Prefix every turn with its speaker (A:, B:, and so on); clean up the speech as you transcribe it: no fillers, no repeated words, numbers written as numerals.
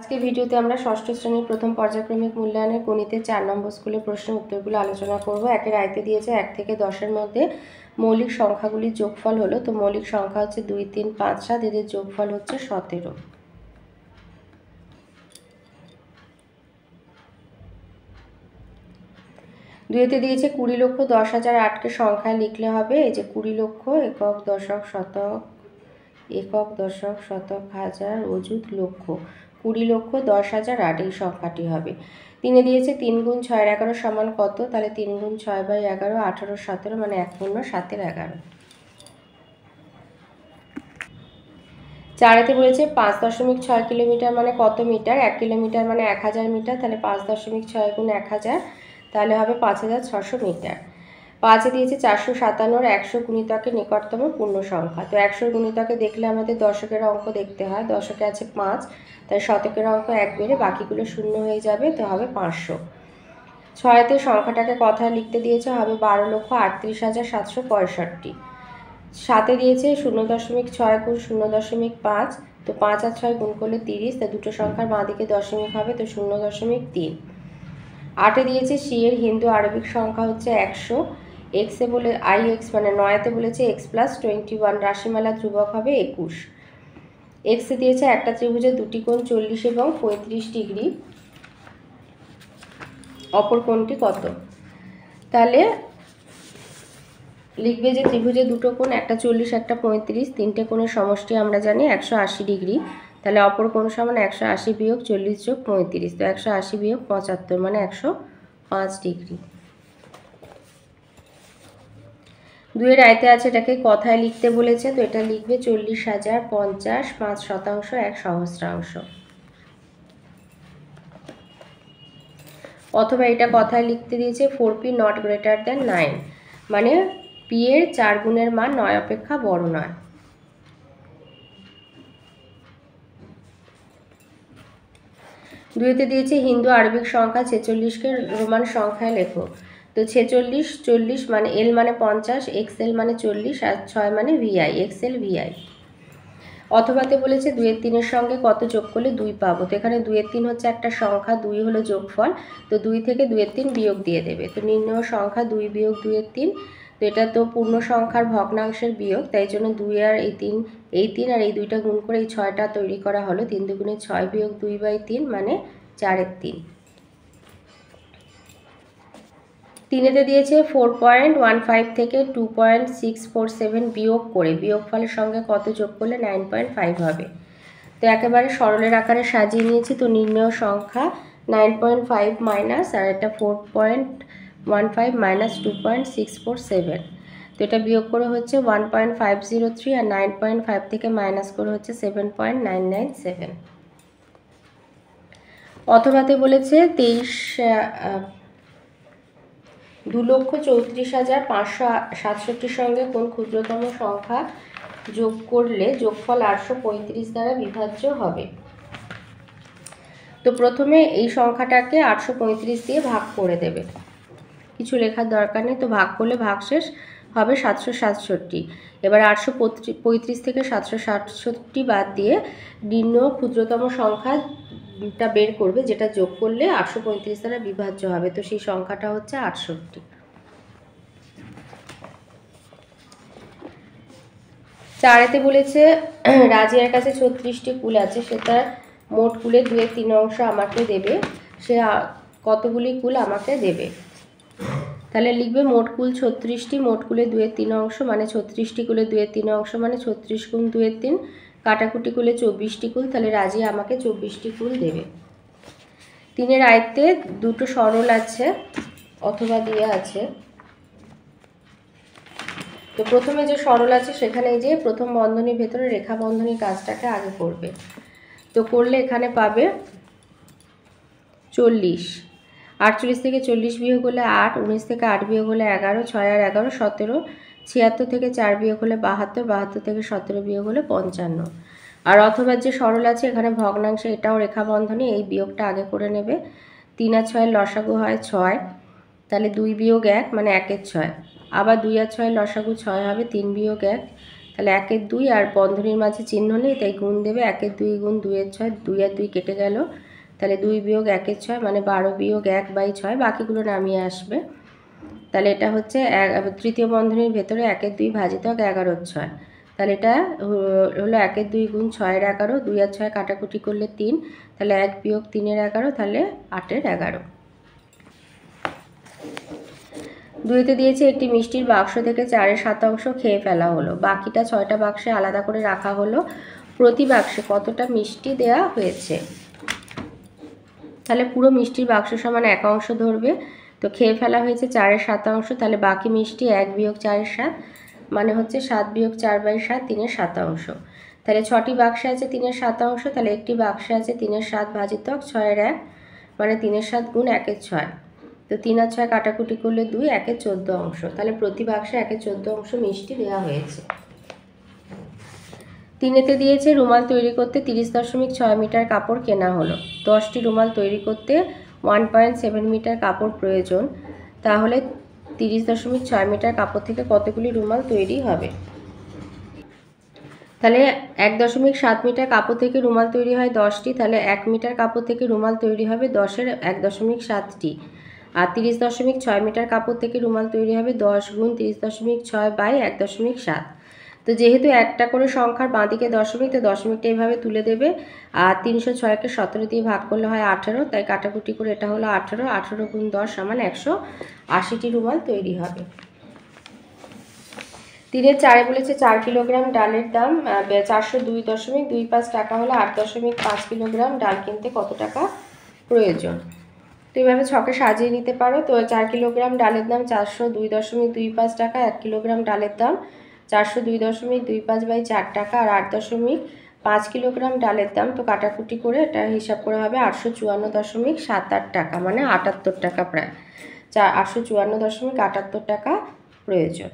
A: আজকে ভিডিওতে আমরা ষষ্ঠ শ্রেণীর প্রথম পর্যায়ক্রমিক মূল্যায়নের গণিতের 4 নম্বর স্কুলের প্রশ্নের উত্তরগুলো আলোচনা করব। একের আয়তে দিয়েছে 1 থেকে 10-এর মধ্যে মৌলিক সংখ্যাগুলির যোগফল হলো। তো মৌলিক সংখ্যা হচ্ছে 2, 3, 5, 7, এদের যোগফল হচ্ছে 17। দুইতে দিয়েছে 20 লক্ষ 10,000 8কে সংখ্যায় লিখলে হবে। এই যে 20 লক্ষ একক দশক শতক, একক দশক শতক হাজার অযুত লক্ষ, 20 লক্ষ 10,000 8 এই সংখ্যাটি হবে। 3 দিয়েছে 3 গুণ 6 11 সমান কত? তাহলে 3 গুণ 6/11 18 17 মানে 1 পূর্ণ 7 11। 4 বলেছে 5.6 কিলোমিটার মানে কত মিটার? 1 কিলোমিটার মানে 1000 মিটার, তাহলে 5.6 গুণ 1000 তাহলে হবে 5600 মিটার। 5 দিয়েছে 457-র 100 গুণিতকের নিকটতম পূর্ণ সংখ্যা। তো 100 গুণিতকে দেখলে আমাদের দশকের অঙ্ক দেখতে হয়। দশকে আছে 5, তাই শতকের অঙ্ক 1 বেড়ে বাকিগুলো শূন্য হয়ে যাবে, তো হবে 500। 6তে সংখ্যাটাকে কথায় লিখতে দিয়েছে, হবে 12,38,765। 7 দিয়েছে 0.6 গুণ 0.5, তো 5 আর 6 গুণ করলে 30, তা দুটো সংখ্যার বাঁ দিকে দশমিক হবে, তো 0.3। 8 দিয়েছে সি এর হিন্দু আরবিক সংখ্যা হচ্ছে 100। এক্সে বলে IX মানে 9তে বলেছে x+21, রাশিমালা ধ্রুবক হবে 21। এক্সে দিয়েছে একটা ত্রিভুজের দুটি কোণ 40 এবং 35 ডিগ্রি, অপর কোণটি কত? তাহলে লিখবে যে ত্রিভুজের দুটো কোণ, একটা 40 একটা 35, তিনটে কোণের সমষ্টি আমরা জানি 180 ডিগ্রি। তাহলে অপর কোণ সমান 180 বিয়োগ 40 যোগ 35, তো 180 বিয়োগ 75 মানে 105 ডিগ্রি। 2 এর আয়তে আছে, এটাকে কথায় লিখতে বলেছে, তো এটা লিখবে 40,000 50 5% 1 সহস্রাংশ, অথবা এটা কথায় লিখতে দিয়েছে 4p not greater than 9, মানে p এর 4 গুণের মান 9 অপেক্ষা বড় নয়। 2তে দিয়েছে হিন্দু আরবিক সংখ্যা 46কে রোমান সংখ্যায় লেখো। তো 46 40 মানে L মানে 50, XL মানে 40 আর 6 মানে VI, XL VI। অথবাতে বলেছে 2 এর 3-এর সঙ্গে কত যোগ করলে 2 পাবো। তো এখানে 2 এর 3 হচ্ছে একটা সংখ্যা, 2 হলো যোগফল, তো 2 থেকে 2 এর 3 বিয়োগ দিয়ে দেবে। তো নির্ণয় সংখ্যা 2 বিয়োগ 2 এর 3, তো এটা তো পূর্ণ সংখ্যার ভগ্নাংশের বিয়োগ, তাই জন্য 2 আর এই 3 আর এই 2টা গুণ করে এই 6টা তৈরি করা হলো। 3 দুগুণে 6 বিয়োগ 2/3 মানে 4 এর 3। 3তে দিয়েছে 4.15 থেকে 2.647 বিয়োগ করে বিয়োগফলের সঙ্গে কত যোগ করলে 9.5 হবে। তো একেবারে সরলের আকারে সাজিয়ে নিয়েছি। তো নির্ণয় সংখ্যা 9.5 মাইনাস, আর এটা 4.15 মাইনাস 2.647, তো এটা বিয়োগ করে হচ্ছে 1.503, আর 9.5 থেকে মাইনাস করে হচ্ছে 7.997। অথবাতে বলেছে 2,34,567 সঙ্গে কোন ক্ষুদ্রতম সংখ্যা যোগ করলে যোগফল 835 দ্বারা বিভাজ্য হবে। তো প্রথমে এই সংখ্যাটাকে 835 দিয়ে ভাগ করে দেবে, কিছু লেখার দরকার নেই। তো ভাগ করলে ভাগশেষ হবে 767। এবার 835 থেকে 767 বাদ দিয়ে নির্ণয় ক্ষুদ্রতম সংখ্যাটা বের করবে, যেটা যোগ করলে 835 দ্বারা বিভাজ্য হবে। তো সেই সংখ্যাটা হচ্ছে 68। 4তে বলেছে রাজিয়ার কাছে 36টি কুল আছে, সে তার মোট কুলের 2 এর 3 অংশ আমাকে দেবে, সে কতগুলি কুল আমাকে দেবে? তাহলে লিখবে মোট কুল 36টি, মোট কুলের 2 এর 3 অংশ মানে 36টি কুলের 2 এর 3 অংশ মানে 36 গুণ 2 এর 3, কাটাকুটি কুলে 24টি কুল, তাহলে রাজিয়া আমাকে 24টি কুল দেবে। 3 আয়ত্তে দুটো সরল আছে অথবা দিয়ে আছে। তো প্রথমে যে সরল আছে সেখানে যে প্রথম বন্ধনীর ভেতরে রেখা বন্ধনীর কাজটাকে আগে করবে। তো করলে এখানে পাবে 40, 48 থেকে 40 বিয়োগ হলে 8, 19 থেকে 8 বিয়োগ হলে 11, 6 আর 11 17, 76 থেকে 4 বিয়োগ হলে 72, 72 থেকে 17 বিয়োগ হলে 55। আর অথবা যে সরল আছে এখানে ভগ্নাংশে, এটাও রেখা বন্ধনী, এই বিয়োগটা আগে করে নেবে। 3 আর 6 লসাগু হয় 6, তাহলে 2 বিয়োগ 1 মানে 1 এর 6, আবার 2 আর 6 লসাগু 6 হবে, 3 বিয়োগ 1, তাহলে 1-এর 2 আর বন্ধনীর মাঝে চিহ্ন নেই, তাই গুণ দেবে। 1-এর 2 গুণ 2-এর 6, 2 আর 2 কেটে গেল, তাহলে 2 বিয়োগ 1-এর 6 মানে 12 বিয়োগ 1/6, বাকিগুলো নামিয়ে আসবে। তাহলে এটা হচ্ছে তৃতীয় বন্ধনীর ভেতরে 1-এর 2 ভাজিতক 11-এর 6, তাহলে এটা হলো 1-এর 2 গুণ 6-এর 11, 2 আর 6 কাটাকুটি করলে 3, তাহলে 1 বিয়োগ 3-এর 11, তাহলে 8-এর 11। 2-তে দিয়েছে একটি মিষ্টির বাক্স থেকে 4-এর 7 খেয়ে ফেলা হলো, বাকিটা 6টা বাক্সে আলাদা করে রাখা হলো, প্রতি বাক্সে কতটা মিষ্টি দেয়া হয়েছে। তাহলে পুরো মিষ্টির বাক্স সমান 1 অংশ ধরবে, তো খেয়ে ফেলা হয়েছে 4-এর 7, তাহলে বাকি মিষ্টি 1 বিয়োগ 4-এর 7 মানে হচ্ছে 7 বিয়োগ 4/7, 3-এর 7। তাহলে 6টি বাক্সে আছে 3-এর 7, তাহলে একটি বাক্সে আছে 3-এর 7 ভাজিতক 6-এর 1 মানে 3-এর 7 গুণ 1-এর 6, তো 3 আর 6 কাটাকুটি করলে 2, 1-এর 14 তাহলে প্রতি বাক্সে 1-এর 14 মিষ্টি দেওয়া হয়েছে। 3-এতে দিয়েছে রুমাল তৈরি করতে 30.6 মিটার কাপড় কেনা হলো, 10টি রুমাল তৈরি করতে 1.7 মিটার কাপড় প্রয়োজন, তাহলে 30.6 মিটার কাপড় থেকে কতগুলি রুমাল তৈরি হবে। তাহলে 1.7 মিটার কাপড় থেকে রুমাল তৈরি হয় 10টি, তাহলে 1 মিটার কাপড় থেকে রুমাল তৈরি হবে 10-এর 1.7টি, আর 30.6 মিটার কাপড় থেকে রুমাল তৈরি হবে 10 গুণ 30.6/1.7। তো যেহেতু একটা করে সংখ্যার বাঁদিকে দশমিক, তো দশমিকটা এইভাবে তুলে দেবে, আর 306কে 17 দিয়ে ভাগ করলে হয় 18, তাই কাটাকুটি করে এটা হলো 18, 18 গুণ 10 সমান 180টি রুমাল তৈরি হবে। 3-এর 4-এ বলেছে 4 কিলোগ্রাম ডালের দাম 402.25 টাকা হলে 8.5 কিলোগ্রাম ডাল কিনতে কত টাকা প্রয়োজন। তো এইভাবে ছকে সাজিয়ে নিতে পারো। তো 4 কিলোগ্রাম ডালের দাম 402.25 টাকা, 1 কিলোগ্রাম ডালের দাম 402.25/4 টাকা, আর 8.5 কিলোগ্রাম ডালের দাম, তো কাটাকুটি করে এটা হিসাব করে হবে 854.78 টাকা, মানে 78 টাকা প্রায়, 854.78 টাকা প্রয়োজন।